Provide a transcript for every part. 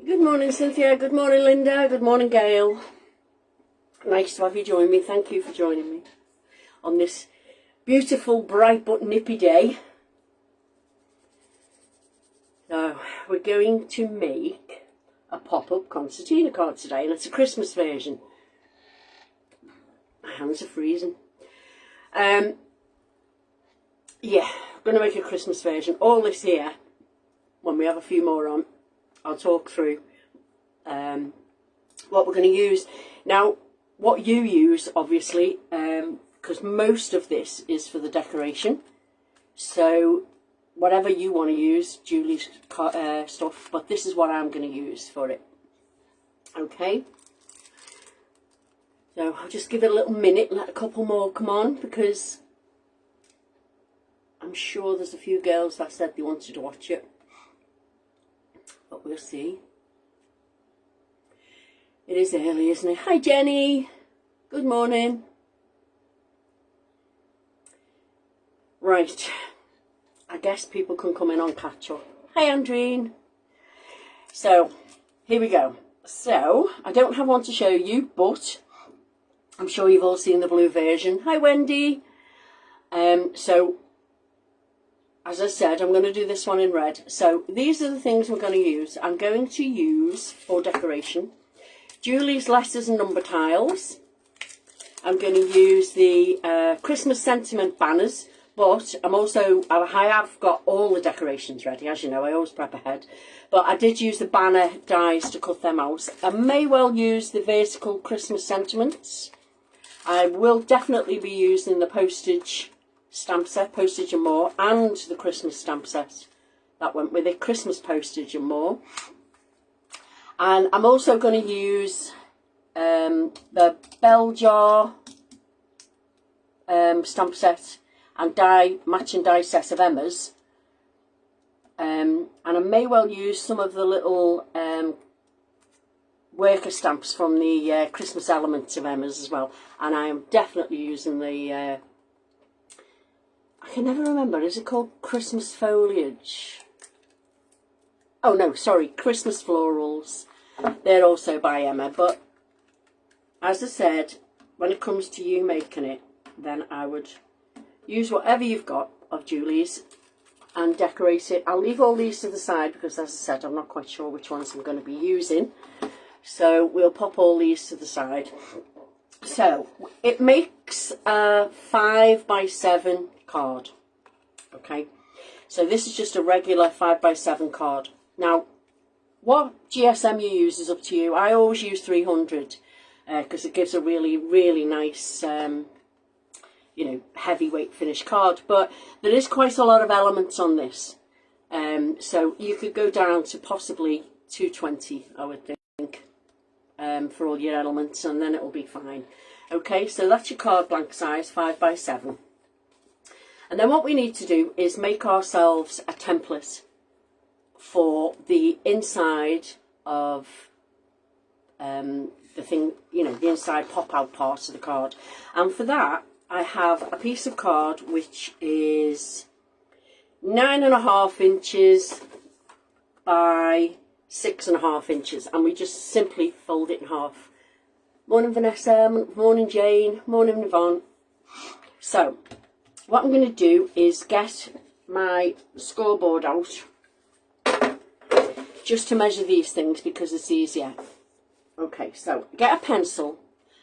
Good morning, Cynthia. Good morning, Linda. Good morning, Gail. Nice to have you join me. Thank you for joining me on this beautiful, bright but nippy day. So, we're going to make a pop-up concertina card today, and it's a Christmas version. My hands are freezing. Yeah, I'm going to make a Christmas version. All this here, when we have a few more on, I'll talk through what we're going to use. Now, what you use, obviously, because most of this is for the decoration. So, whatever you want to use, Julie's stuff, but this is what I'm going to use for it. Okay? So, I'll just give it a little minute and let a couple more come on, because I'm sure there's a few girls that said they wanted to watch it. But we'll see. It is early, isn't it? Hi, Jenny. Good morning. Right. I guess people can come in on catch up. Hi, Andreen. So, here we go. So, I don't have one to show you, but I'm sure you've all seen the blue version. Hi, Wendy. So, as I said, I'm going to do this one in red. So these are the things we're going to use. I'm going to use, for decoration, Julie's letters and number tiles. I'm going to use the Christmas sentiment banners, but I have got all the decorations ready. As you know, I always prep ahead. But I did use the banner dies to cut them out. I may well use the vertical Christmas sentiments. I will definitely be using the postage stamp set, postage and more, and the Christmas stamp set that went with it, Christmas postage and more. And I'm also going to use the bell jar stamp set and matching die set of Emma's, and I may well use some of the little worker stamps from the Christmas elements of Emma's as well. And I am definitely using the I can never remember, is it called Christmas Foliage? Oh no, sorry, Christmas Florals. They're also by Emma, but as I said, when it comes to you making it, then I would use whatever you've got of Julie's and decorate it. I'll leave all these to the side because, as I said, I'm not quite sure which ones I'm going to be using. So we'll pop all these to the side. So it makes a 5x7 card. Okay, so this is just a regular 5x7 card. Now, what GSM you use is up to you. I always use 300 because it gives a really, really nice, heavyweight finished card. But there is quite a lot of elements on this, so you could go down to possibly 220, I would think, for all your elements, and then it will be fine. Okay, so that's your card blank size, 5x7. And then what we need to do is make ourselves a template for the inside of the thing, the inside pop-out part of the card. And for that, I have a piece of card which is 9.5 inches by 6.5 inches. And we just simply fold it in half. Morning, Vanessa. Morning, Jane. Morning, Yvonne. So, what I'm going to do is get my scoreboard out just to measure these things because it's easier. Okay, so get a pencil,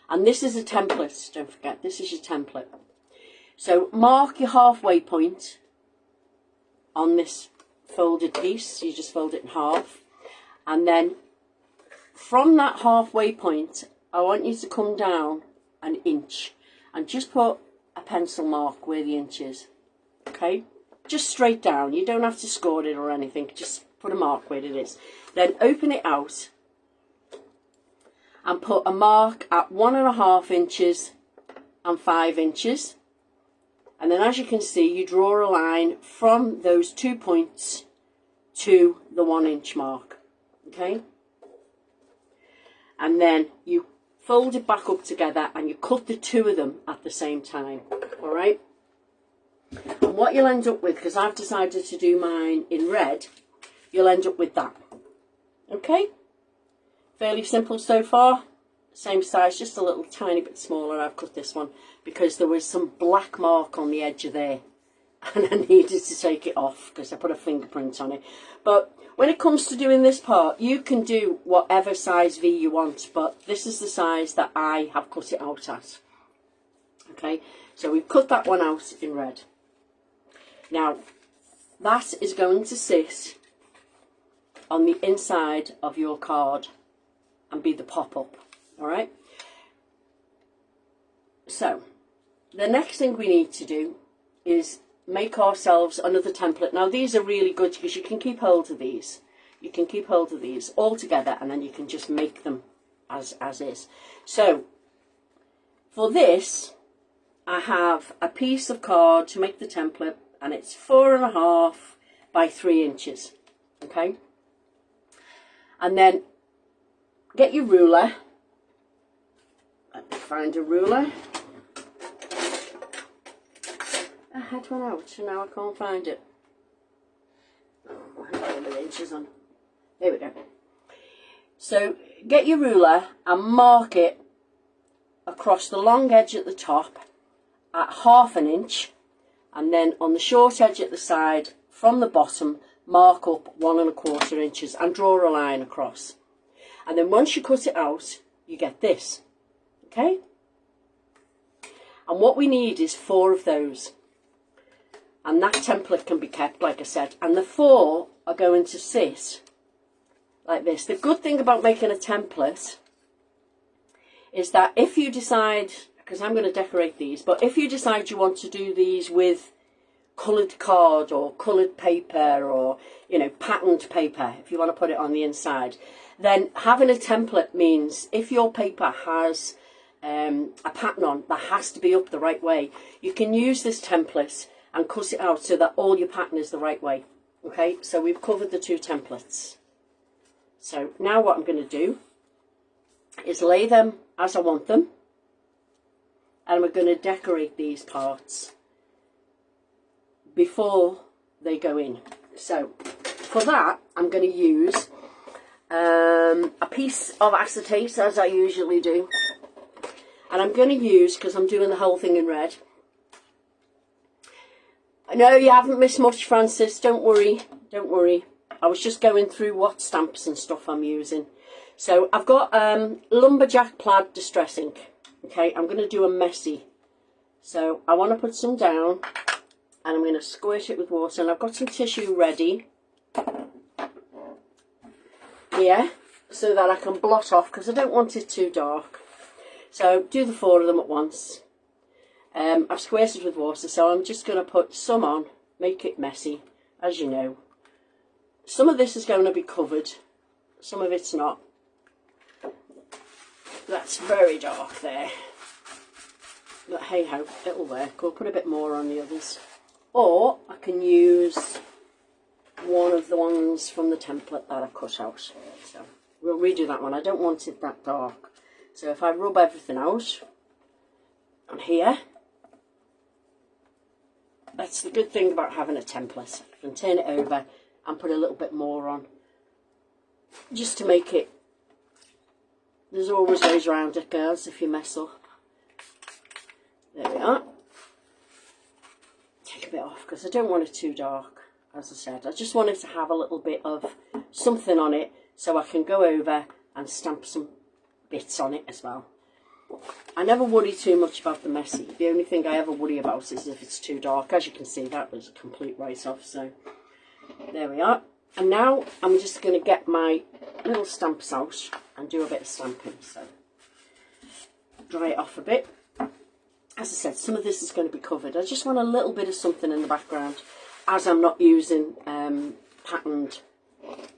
and this is a template, don't forget, this is your template. So mark your halfway point on this folded piece, you just fold it in half, and then from that halfway point, I want you to come down an inch and just put a pencil mark where the inch is. Okay, just straight down, you don't have to score it or anything, just put a mark where it is. Then open it out and put a mark at 1.5 inches and 5 inches, and then as you can see, you draw a line from those 2 points to the 1 inch mark. Okay, and then you fold it back up together and you cut the two of them at the same time. All right, and what you'll end up with, because I've decided to do mine in red, you'll end up with that. Okay, Fairly simple so far. Same size, just a little tiny bit smaller. I've cut this one because there was some black mark on the edge of there and I needed to take it off because I put a fingerprint on it. But when it comes to doing this part, you can do whatever size V you want, but this is the size that I have cut it out at. Okay, so we've cut that one out in red. Now, that is going to sit on the inside of your card and be the pop-up, all right? So, the next thing we need to do is make ourselves another template. Now, these are really good because you can keep hold of these. You can keep hold of these all together and then you can just make them as is. So, for this, I have a piece of card to make the template and it's 4.5 by 3 inches, okay? And then get your ruler. Let me find a ruler. I had one out and now I can't find it. Oh, I haven't got the inches on. There we go. So get your ruler and mark it across the long edge at the top at 1/2 inch, and then on the short edge at the side from the bottom mark up 1.25 inches and draw a line across. And then once you cut it out, you get this, okay? And what we need is 4 of those. And that template can be kept, like I said. And the 4 are going to sit like this. The good thing about making a template is that if you decide, because I'm going to decorate these, but if you decide you want to do these with coloured card or coloured paper or, you know, patterned paper, if you want to put it on the inside, then having a template means if your paper has a pattern on that has to be up the right way, you can use this template and cut it out so that all your pattern is the right way. Okay, so we've covered the 2 templates. So now what I'm going to do is lay them as I want them, and we're going to decorate these parts before they go in. So for that, I'm going to use a piece of acetate, as I usually do, and I'm going to use, because I'm doing the whole thing in red. No, you haven't missed much, Francis. Don't worry, don't worry. I was just going through what stamps and stuff I'm using. So I've got Lumberjack Plaid Distress Ink. Okay, I'm going to do a messy. So I want to put some down and I'm going to squirt it with water. And I've got some tissue ready here so that I can blot off because I don't want it too dark. So do the 4 of them at once. I've squirted with water, so I'm just going to put some on, make it messy, as you know. Some of this is going to be covered, some of it's not. That's very dark there. But hey ho, it'll work. We'll put a bit more on the others. Or I can use one of the ones from the template that I've cut out. So we'll redo that one. I don't want it that dark. So if I rub everything out on here, that's the good thing about having a template. I can turn it over and put a little bit more on, just to make it, there's always ways around it, girls, if you mess up. There we are. Take a bit off, because I don't want it too dark, as I said. I just want it to have a little bit of something on it, so I can go over and stamp some bits on it as well. I never worry too much about the messy. The only thing I ever worry about is if it's too dark. As you can see, that was a complete write-off. So there we are. And now I'm just going to get my little stamps out and do a bit of stamping. So dry it off a bit. As I said, some of this is going to be covered. I just want a little bit of something in the background as I'm not using patterned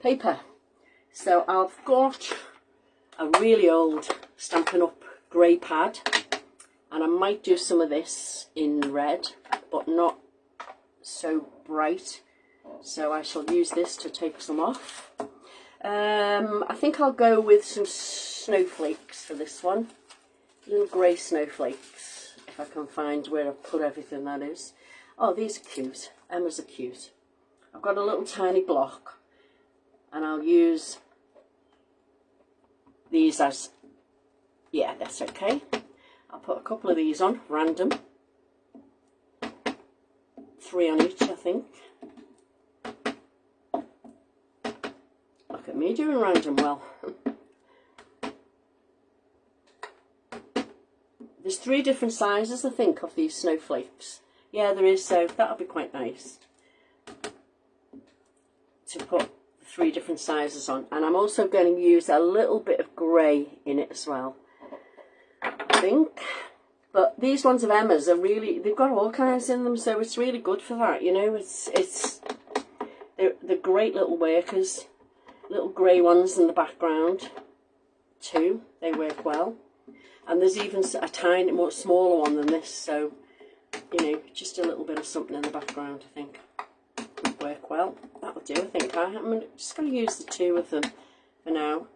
paper. So I've got a really old Stampin' Up! Grey pad, and I might do some of this in red, but not so bright, so I shall use this to take some off. I think I'll go with some snowflakes for this one, little grey snowflakes, if I can find where I've put everything, that is. Oh, these are cute. Emma's are cute. I've got a little tiny block, and I'll use these as, yeah, that's okay. I'll put a couple of these on, random. 3 on each, I think. Look at me doing random well. There's 3 different sizes, I think, of these snowflakes. Yeah, there is, so that'll be quite nice to put 3 different sizes on. And I'm also going to use a little bit of grey in it as well, I think. But these ones of Emma's are really, they've got all kinds in them, so it's really good for that, you know. They're great little workers. Little grey ones in the background too, they work well. And there's even a tiny, much smaller one than this, so, you know, just a little bit of something in the background, I think, would work well. That'll do, I think. I'm just going to use the 2 of them for now.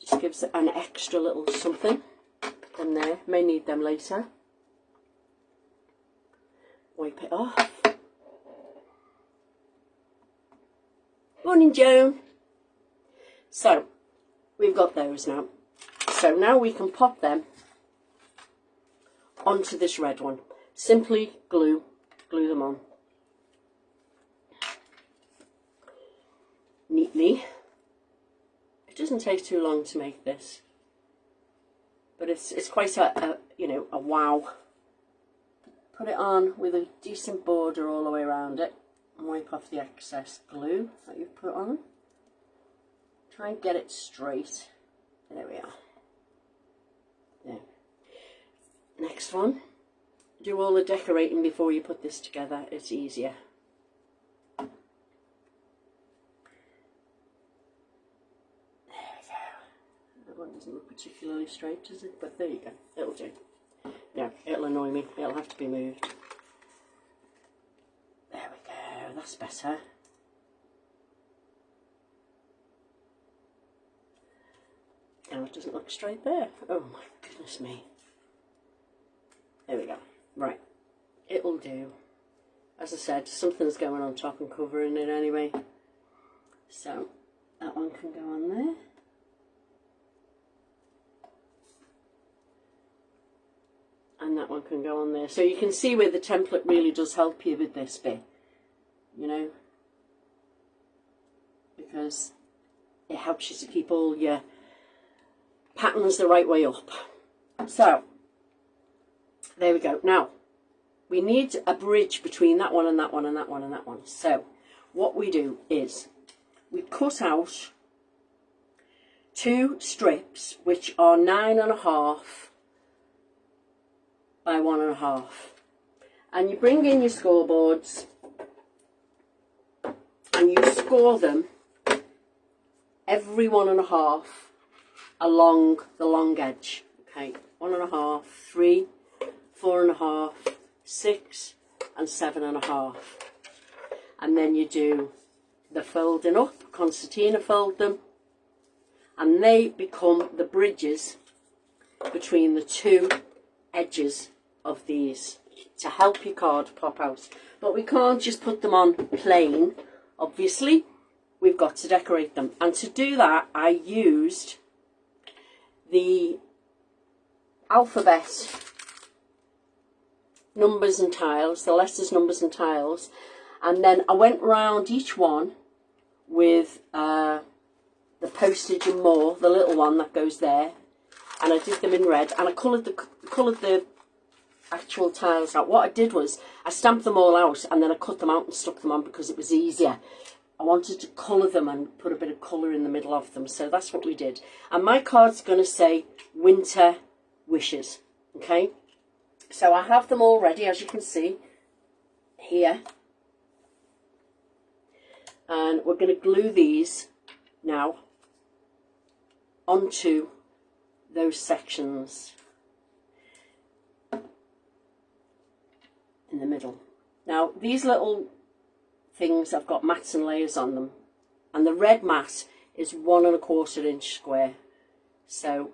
Just gives it an extra little something in there. May need them later. Wipe it off. Morning, Joan. So, we've got those now. So now we can pop them onto this red one. Simply glue them on. Neatly. It doesn't take too long to make this. But it's quite a you know, a wow. Put it on with a decent border all the way around it. And wipe off the excess glue that you've put on. Try and get it straight. There we are. There. Next one. Do all the decorating before you put this together. It's easier. There we go. That one doesn't look particularly straight, does it? But there you go. It'll do. No, it'll annoy me. It'll have to be moved. There we go. That's better. Now it doesn't look straight there. Oh my goodness me. There we go. Right. It'll do. As I said, something's going on top and covering it anyway. So that one can go on there. And that one can go on there. So you can see where the template really does help you with this bit. You know. Because it helps you to keep all your patterns the right way up. So there we go. Now we need a bridge between that one and that one and that one and that one. So what we do is we cut out 2 strips which are 9.5 by 1.5, and you bring in your scoreboards and you score them every 1.5 along the long edge. Okay, 1.5, 3, 4.5, 6 and 7.5. And then you do the folding up, Concertina fold them, and they become the bridges between the 2 edges of these to help your card pop out. But we can't just put them on plain, obviously. We've got to decorate them, and to do that I used the alphabet numbers and tiles, the letters, numbers and tiles, and then I went round each one with the postage and more, the little one that goes there, and I did them in red, and I coloured the actual tiles out. What I did was I stamped them all out and then I cut them out and stuck them on because it was easier. I wanted to colour them and put a bit of colour in the middle of them, so that's what we did. And my card's going to say Winter Wishes, okay? So I have them all ready, as you can see here. And we're going to glue these now onto those sections in the middle. Now, these little things have got mats and layers on them, and the red mat is 1.25 inch square. So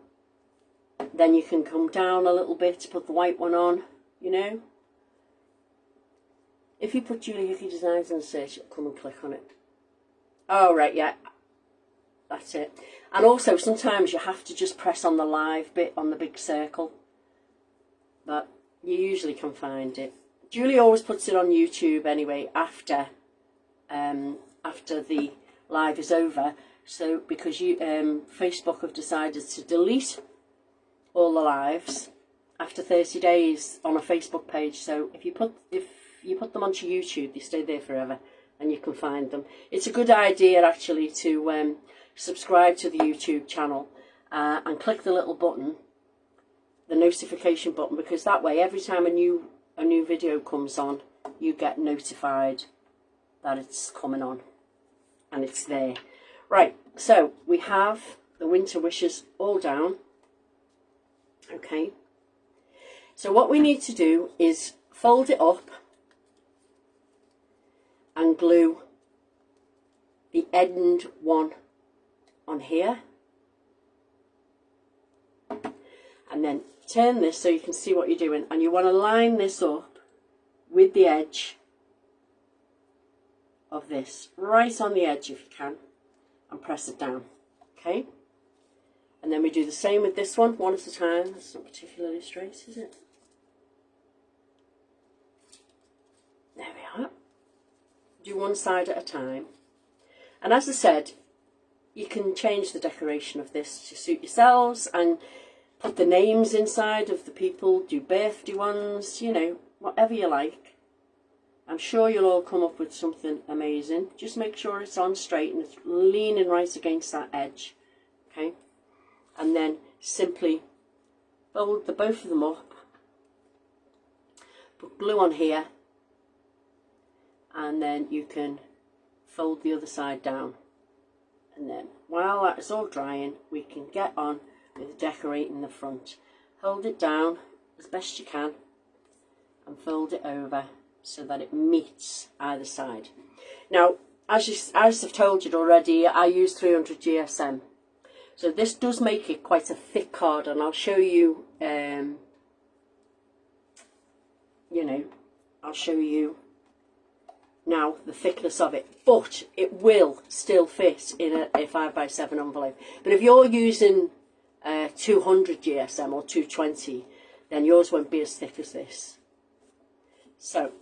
then you can come down a little bit to put the white one on, you know. If you put Julie Hickey Designs in the search, it'll come and click on it. Oh, right, yeah. That's it. And also sometimes you have to just press on the live bit on the big circle, but you usually can find it. Julie always puts it on YouTube anyway after the live is over. So because Facebook have decided to delete all the lives after 30 days on a Facebook page. So if you put them onto YouTube, they stay there forever and you can find them. It's a good idea actually to subscribe to the YouTube channel and click the little button, the notification button, because that way every time a new video comes on, you get notified that it's coming on and it's there. Right, so we have the winter wishes all down. Okay, so what we need to do is fold it up and glue the end one on here, and then turn this so you can see what you're doing, and you want to line this up with the edge of this, right on the edge if you can, and press it down. Okay, and then we do the same with this one at a time. It's not particularly straight, is it? There we are. Do one side at a time, and as I said, you can change the decoration of this to suit yourselves and put the names inside of the people, do birthday ones, you know, whatever you like. I'm sure you'll all come up with something amazing. Just make sure it's on straight and it's leaning right against that edge. Okay, and then simply fold the both of them up, put glue on here, and then you can fold the other side down. And then while that is all drying, we can get on with decorating the front. Hold it down as best you can and fold it over so that it meets either side. Now, as I've told you already, I use 300 GSM. So this does make it quite a thick card, and I'll show you, I'll show you now the thickness of it, but it will still fit in a 5x7 envelope. But if you're using 200 GSM or 220, then yours won't be as thick as this. So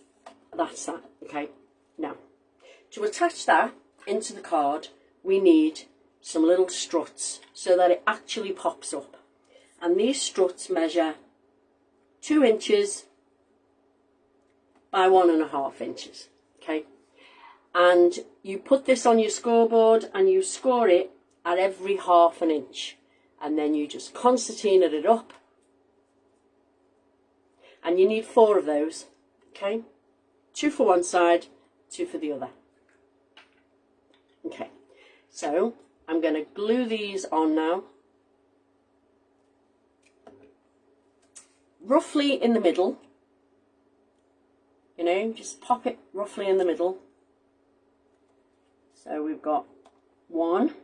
that's that. Okay, now to attach that into the card, we need some little struts so that it actually pops up, and these struts measure 2 inches by 1.5 inches. Okay, and you put this on your scoreboard and you score it at every 1/2 inch, and then you just concertina it up, and you need 4 of those. Okay, 2 for one side, 2 for the other. Okay, so I'm going to glue these on now, roughly in the middle. You know, just pop it roughly in the middle. So we've got 1,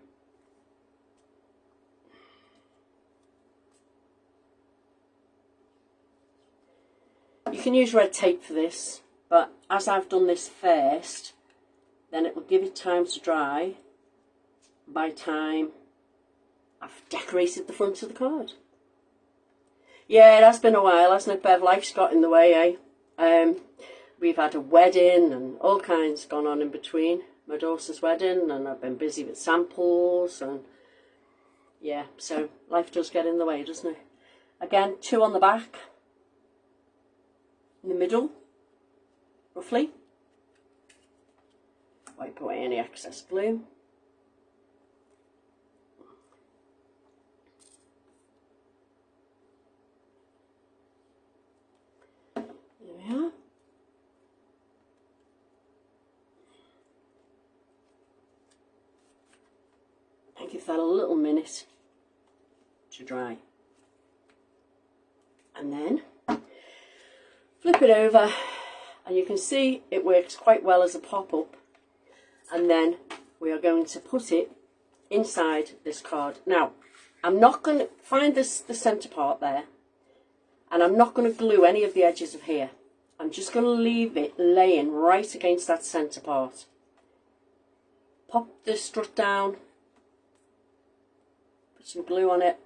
you can use red tape for this, but as I've done this first, then it will give it time to dry by time I've decorated the front of the card. Yeah, it has been a while, hasn't it, Bev? Life's got in the way, eh? We've had a wedding and all kinds gone on in between. My daughter's wedding, and I've been busy with samples, and yeah, so life does get in the way, doesn't it? Again, 2 on the back, in the middle, roughly. Wipe away any excess glue. There we are. And give that a little minute to dry. And then flip it over, and you can see it works quite well as a pop-up. And then we are going to put it inside this card. Now, I'm not going to find the centre part there, and I'm not going to glue any of the edges of here. I'm just going to leave it laying right against that centre part. Pop the strut down, put some glue on it.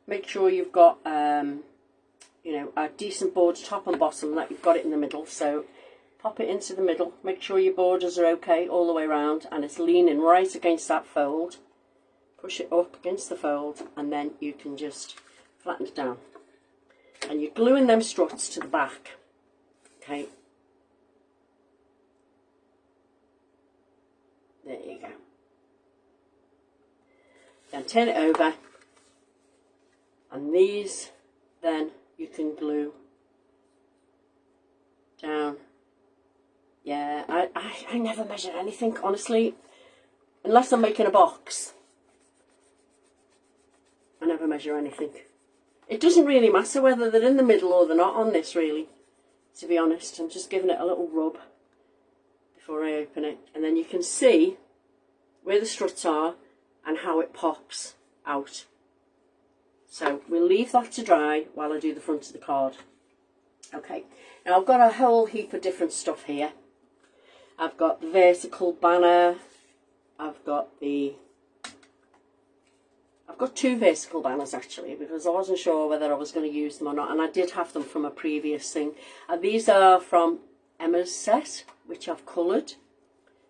Make sure you've got, you know, a decent board top and bottom, that you've got it in the middle. So pop it into the middle. Make sure your borders are okay all the way around and it's leaning right against that fold. Push it up against the fold and then you can just flatten it down. And you're gluing them struts to the back. Okay. There you go. Then turn it over. And these, then you can glue down. Yeah, I never measure anything, honestly. Unless I'm making a box. I never measure anything. It doesn't really matter whether they're in the middle or they're not on this, really. To be honest, I'm just giving it a little rub before I open it. And then you can see where the struts are and how it pops out. So we'll leave that to dry while I do the front of the card. Okay, now I've got a whole heap of different stuff here. I've got the vertical banner. I've got two vertical banners actually, because I wasn't sure whether I was going to use them or not, and I did have them from a previous thing. And these are from Emma's set, which I've coloured.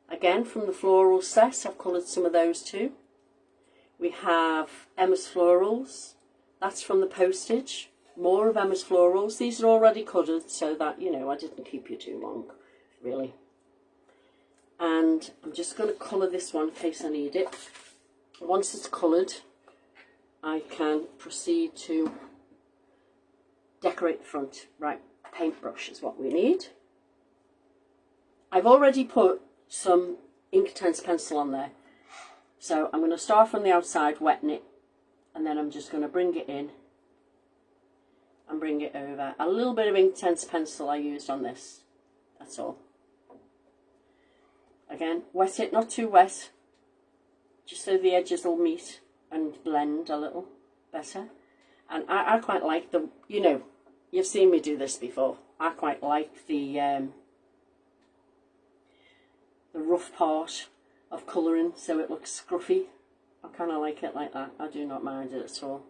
Again, from the floral set, I've coloured some of those too. We have Emma's Florals. That's from the postage. More of Emma's Florals. These are already coloured so that, you know, I didn't keep you too long, really. And I'm just going to colour this one in case I need it. Once it's coloured, I can proceed to decorate the front. Right, paintbrush is what we need. I've already put some Inktense pencil on there. So I'm going to start from the outside, wetting it, and then I'm just going to bring it in and bring it over. A little bit of Inktense pencil I used on this, that's all. Again, wet it, not too wet, just so the edges will meet and blend a little better. And I quite like the, you know, you've seen me do this before. I quite like the rough part of colouring so it looks scruffy. I kind of like it like that. I do not mind it at all.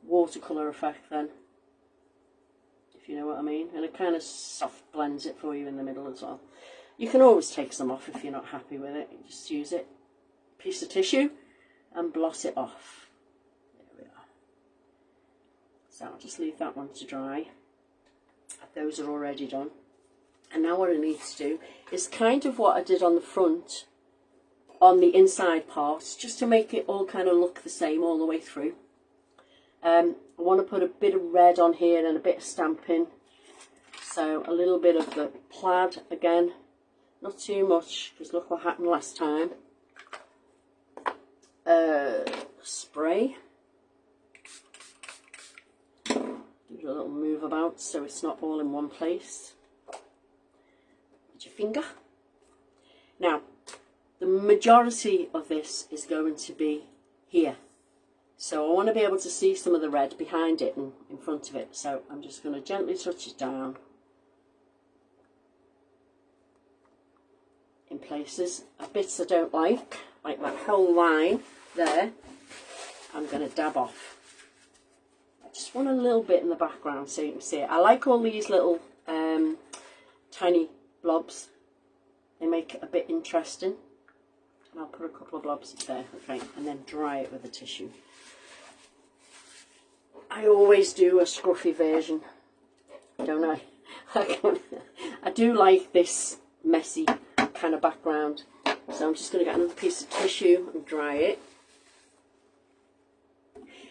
Watercolour effect then, if you know what I mean. And it kind of soft blends it for you in the middle as well. You can always take some off if you're not happy with it. You just use it, piece of tissue, and blot it off. There we are. So I'll just leave that one to dry. Those are already done. And now what I need to do is kind of what I did on the front, on the inside part, just to make it all kind of look the same all the way through. I want to put a bit of red on here and a bit of stamping. So a little bit of the plaid again, not too much, because look what happened last time. Spray. Give it a little move about so it's not all in one place. With your finger. Now, the majority of this is going to be here. So I want to be able to see some of the red behind it and in front of it. So I'm just going to gently touch it down in places. Bits I don't like that whole line there, I'm going to dab off. I just want a little bit in the background so you can see it. I like all these little tiny blobs. They make it a bit interesting. And I'll put a couple of blobs there, okay, and then dry it with a tissue. I always do a scruffy version, don't I? I do like this messy kind of background. So I'm just going to get another piece of tissue and dry it.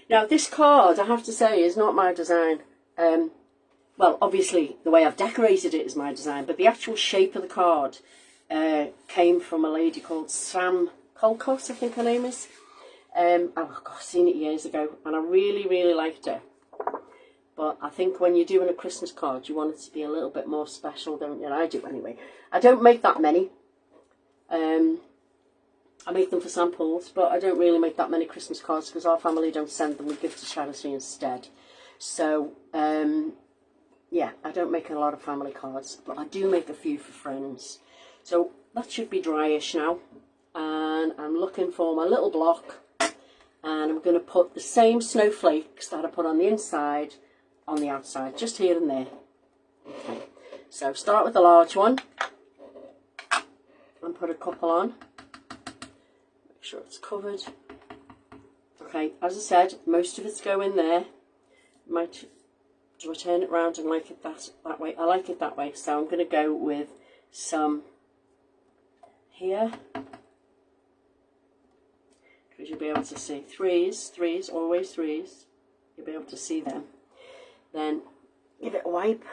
Now this card, I have to say, is not my design. Well, obviously the way I've decorated it is my design, but the actual shape of the card came from a lady called Sam Colcott, I think her name is. Oh God, I've seen it years ago and I really, really liked her. But I think when you're doing a Christmas card, you want it to be a little bit more special, don't you? I do anyway. I don't make that many. I make them for samples, but I don't really make that many Christmas cards because our family don't send them. We give to charity instead. So, yeah, I don't make a lot of family cards, but I do make a few for friends. So that should be dryish now. And I'm looking for my little block And I'm going to put the same snowflakes that I put on the inside on the outside, just here and there. Okay, so start with the large one and put a couple on. Make sure it's covered. Okay, as I said, most of it's going there. Do I turn it round and like it that way? I like it that way, so I'm going to go with some here. Because you'll be able to see threes, always threes. You'll be able to see them. Then give it a wipe,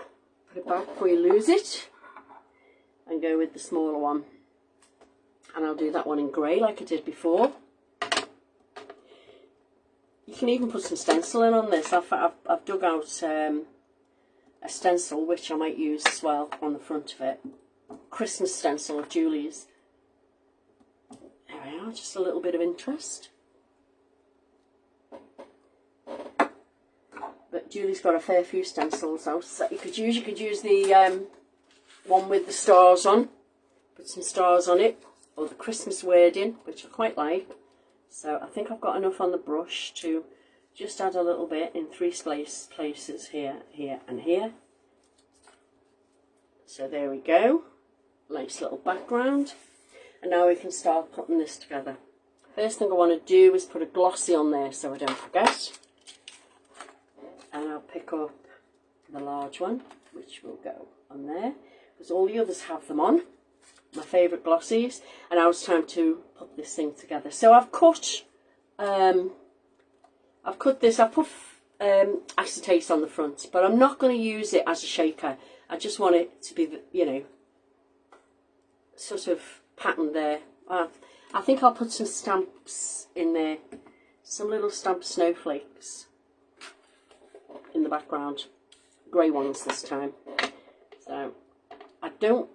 put it back before you lose it, and go with the smaller one. And I'll do that one in grey like I did before. You can even put some stenciling on this. I've dug out a stencil which I might use as well on the front of it. Christmas stencil of Julie's. There we are, just a little bit of interest. But Julie's got a fair few stencils out that you could use. You could use the one with the stars on. Put some stars on it. Or the Christmas wording, which I quite like. So I think I've got enough on the brush to just add a little bit in three places, here, here and here. So there we go. Nice little background. And now we can start putting this together. First thing I want to do is put a glossy on there so I don't forget. And I'll pick up the large one, which will go on there, because all the others have them on. My favourite glossies. And now it's time to put this thing together. So I've cut this, I've put acetate on the front, but I'm not going to use it as a shaker. I just want it to be, you know, sort of patterned there. I think I'll put some stamps in there, some little stamped snowflakes in the background, grey ones this time. So I don't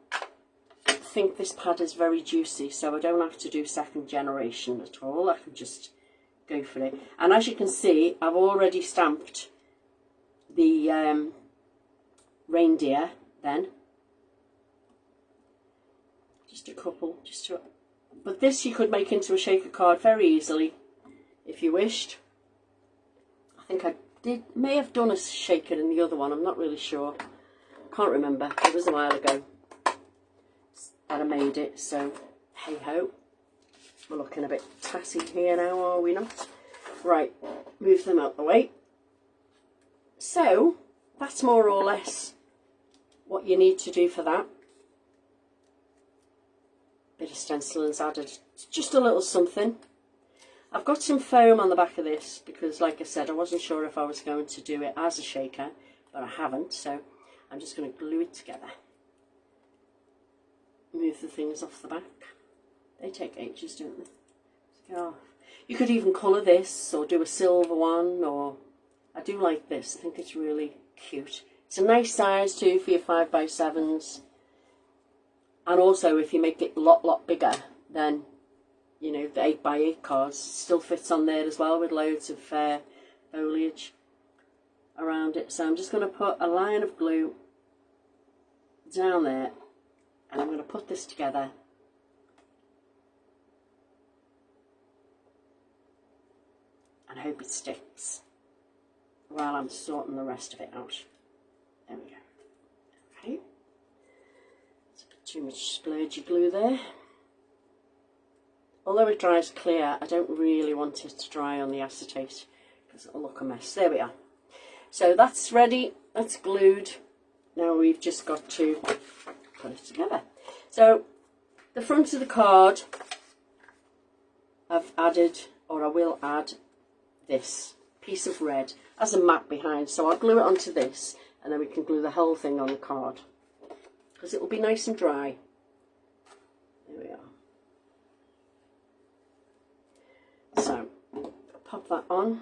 think this pad is very juicy, so I don't have to do second generation at all. I can just go for it. And as you can see, I've already stamped the reindeer then. Just a couple, but this you could make into a shaker card very easily if you wished. I think I may have done a shaker in the other one, I'm not really sure. Can't remember, it was a while ago that I made it, so hey ho. We're looking a bit tatty here now, are we not? Right, move them out the way. So that's more or less what you need to do for that. Bit of stenciling's added, just a little something. I've got some foam on the back of this because, like I said, I wasn't sure if I was going to do it as a shaker, but I haven't, so I'm just going to glue it together. Move the things off the back. They take ages, don't they? To get off. You could even colour this or do a silver one, or I do like this. I think it's really cute. It's a nice size too for your 5x7s. And also if you make it a lot bigger, then, you know, the 8x8 cards still fits on there as well with loads of foliage around it. So I'm just going to put a line of glue down there, and I'm going to put this together. And hope it sticks while I'm sorting the rest of it out. There we go. Okay. It's a bit too much splurgy glue there. Although it dries clear, I don't really want it to dry on the acetate because it'll look a mess. There we are. So that's ready. That's glued. Now we've just got to put it together. So the front of the card, I've added, or I will add, this piece of red as a mat behind. So I'll glue it onto this, and then we can glue the whole thing on the card because it will be nice and dry. There we are. So pop that on.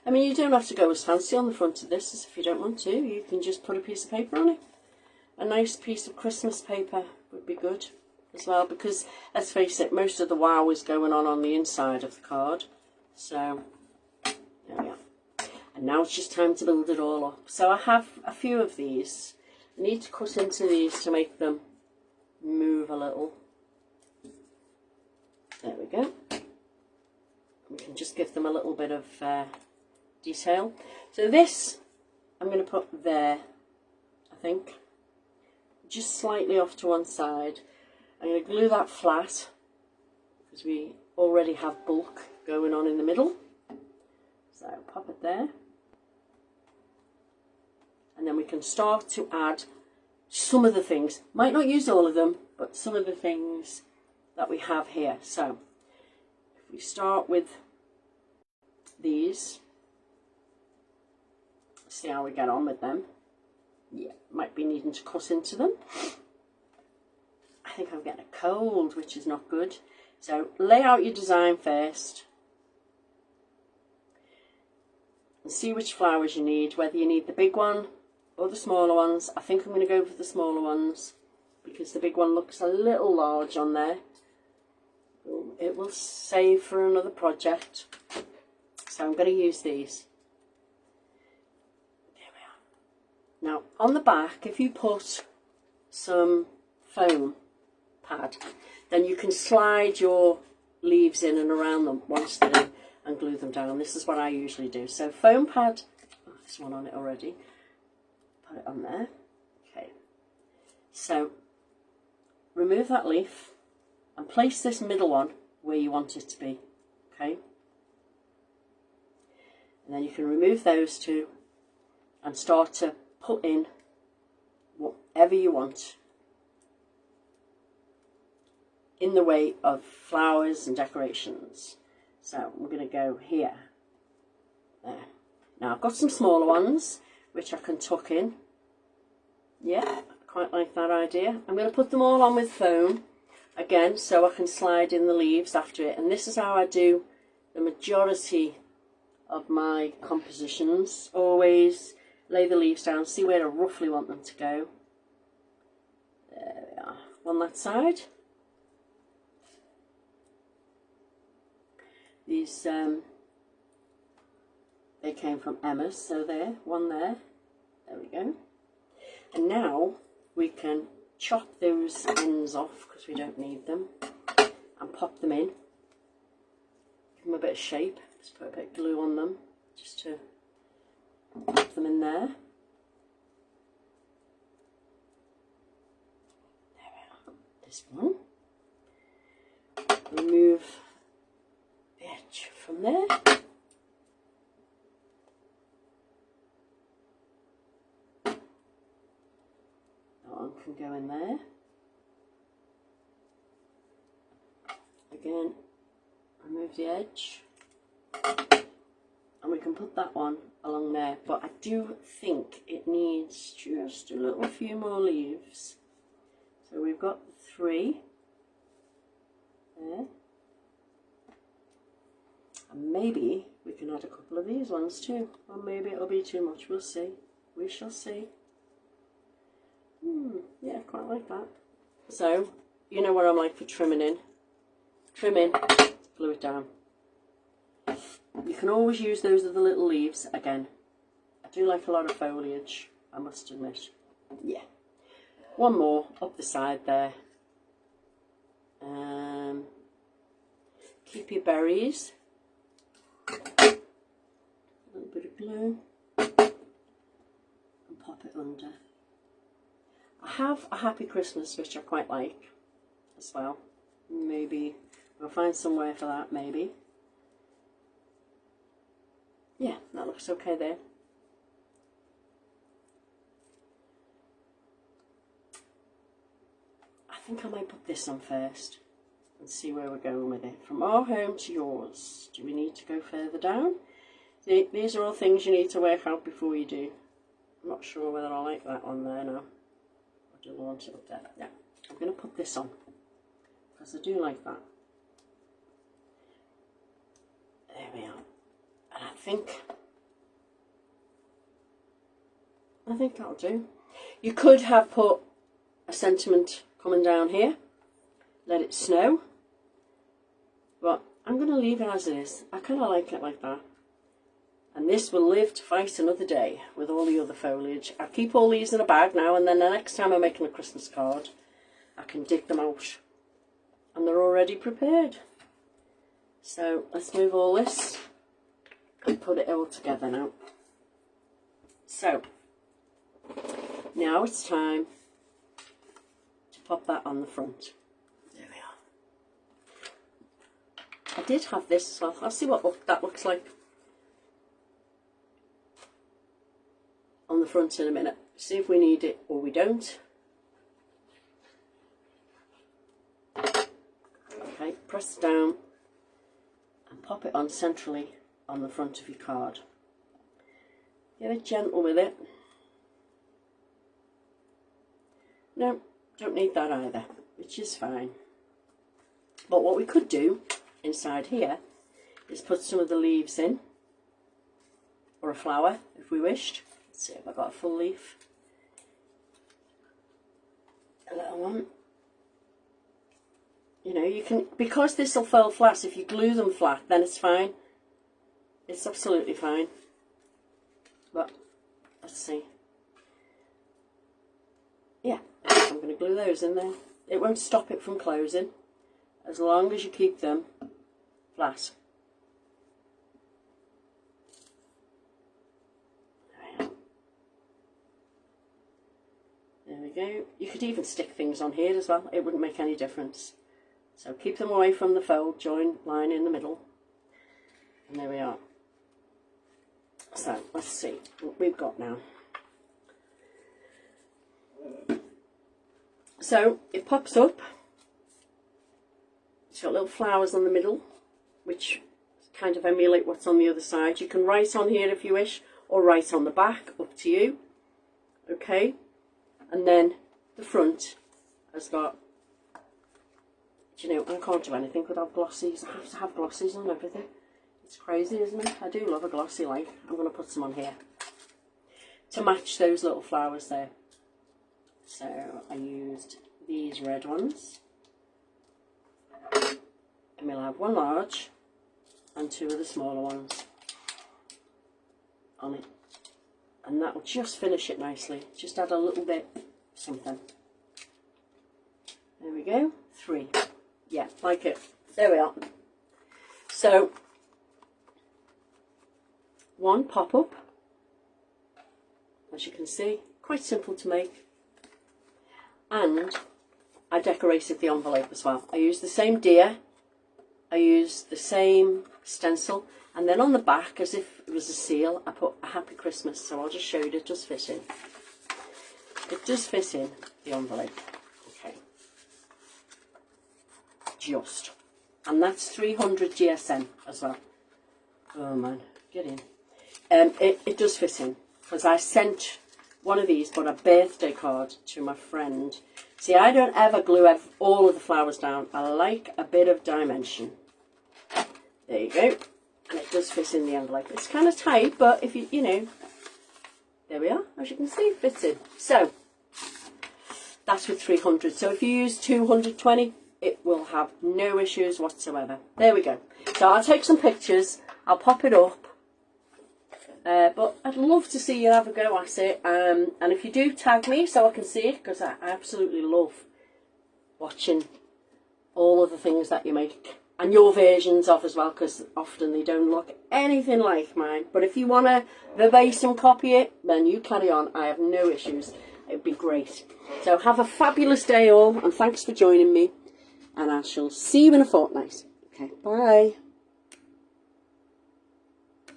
I mean, you don't have to go as fancy on the front of this as if you don't want to. You can just put a piece of paper on it. A nice piece of Christmas paper would be good as well, because let's face it, most of the wow is going on the inside of the card. So there we are. And now it's just time to build it all up. So I have a few of these. I need to cut into these to make them move a little. There we go. just give them a little bit of detail. So this I'm going to put there, I think, just slightly off to one side. I'm going to glue that flat because we already have bulk going on in the middle. So pop it there. And then we can start to add some of the things. Might not use all of them, but some of the things that we have here. So if we start with these, see how we get on with them. Yeah, might be needing to cut into them. I think I'm getting a cold, which is not good. So lay out your design first and see which flowers you need, whether you need the big one or the smaller ones. I think I'm going to go for the smaller ones because the big one looks a little large on there. It will save for another project. So I'm going to use these. There we are. Now on the back, if you put some foam pad, then you can slide your leaves in and around them once they're in and glue them down. This is what I usually do. So foam pad, oh, there's one on it already. Put it on there. Okay. So remove that leaf and place this middle one where you want it to be. Okay. And then you can remove those two and start to put in whatever you want in the way of flowers and decorations. So we're going to go here. There. Now I've got some smaller ones which I can tuck in. Yeah, I quite like that idea. I'm going to put them all on with foam again so I can slide in the leaves after it. And this is how I do the majority of my compositions. Always lay the leaves down, see where I roughly want them to go. There we are. On that side. These, they came from Emma's, so there, one there. There we go. And now we can chop those ends off because we don't need them and pop them in. Give them a bit of shape. Just put a bit of glue on them just to pop them in there. There we are. This one. Remove the edge from there. One can go in there. Again, remove the edge. And we can put that one along there. But I do think it needs just a little few more leaves. So we've got 3 there. And maybe we can add a couple of these ones too. Or maybe it'll be too much. We'll see. We shall see. Yeah, quite like that. So, you know what I'm like for trimming in. Trim in, glue it down. You can always use those other little leaves again. I do like a lot of foliage, I must admit. Yeah. One more up the side there. Keep your berries. A little bit of glue. And pop it under. I have a Happy Christmas, which I quite like as well. Maybe I'll find somewhere for that, maybe. Yeah, that looks okay there. I think I might put this on first and see where we're going with it. From our home to yours. Do we need to go further down? These are all things you need to work out before you do. I'm not sure whether I like that on there now. I do want it up there. Yeah, I'm going to put this on because I do like that. There we are. And I think that'll do. You could have put a sentiment coming down here, let it snow, but I'm going to leave it as it is. I kind of like it like that. And this will live to fight another day with all the other foliage. I keep all these in a bag now, and then the next time I'm making a Christmas card, I can dig them out. And they're already prepared. So let's move all this and put it all together now. So now it's time to pop that on the front. There we are. I did have this as well. I'll see what that looks like on the front in a minute. See if we need it or we don't. Okay, press it down and pop it on centrally on the front of your card. Get it gentle with it. No, don't need that either, which is fine. But what we could do inside here is put some of the leaves in, or a flower if we wished. Let's see if I've got a full leaf. A little one. You know, you can, because this will fall flat, if you glue them flat, then it's fine. It's absolutely fine. But, let's see. Yeah, I'm going to glue those in there. It won't stop it from closing, as long as you keep them flat. There we go. You could even stick things on here as well. It wouldn't make any difference. So keep them away from the fold, join line in the middle. And there we are. So let's see what we've got now. So it pops up. It's got little flowers on the middle, which kind of emulate what's on the other side. You can write on here if you wish, or write on the back, up to you. Okay, and then the front has got, you know, I can't do anything without glossies. I have to have glossies on everything. It's crazy, isn't it? I do love a glossy light. I'm going to put some on here to match those little flowers there. So I used these red ones. And we'll have one large and two of the smaller ones on it. And that will just finish it nicely. Just add a little bit something. There we go. 3. Yeah, like it. There we are. So, one pop-up, as you can see, quite simple to make. And I decorated the envelope as well. I used the same deer, I used the same stencil, and then on the back, as if it was a seal, I put a Happy Christmas. So I'll just show you, it does fit in. It does fit in the envelope. Okay. Just. And that's 300 GSM as well. Oh man, get in. It does fit in, because I sent one of these, but a birthday card to my friend. See, I don't ever glue all of the flowers down. I like a bit of dimension. There you go. And it does fit in the envelope. It's kind of tight, but if you know, there we are. As you can see, it fits in. So, that's with 300. So if you use 220, it will have no issues whatsoever. There we go. So I'll take some pictures. I'll pop it up. But I'd love to see you have a go at it. And if you do, tag me so I can see it, because I absolutely love watching all of the things that you make. And your versions of as well, because often they don't look anything like mine. But if you want to verbatim copy it, then you carry on. I have no issues. It would be great. So have a fabulous day all, and thanks for joining me. And I shall see you in a fortnight. Okay, bye.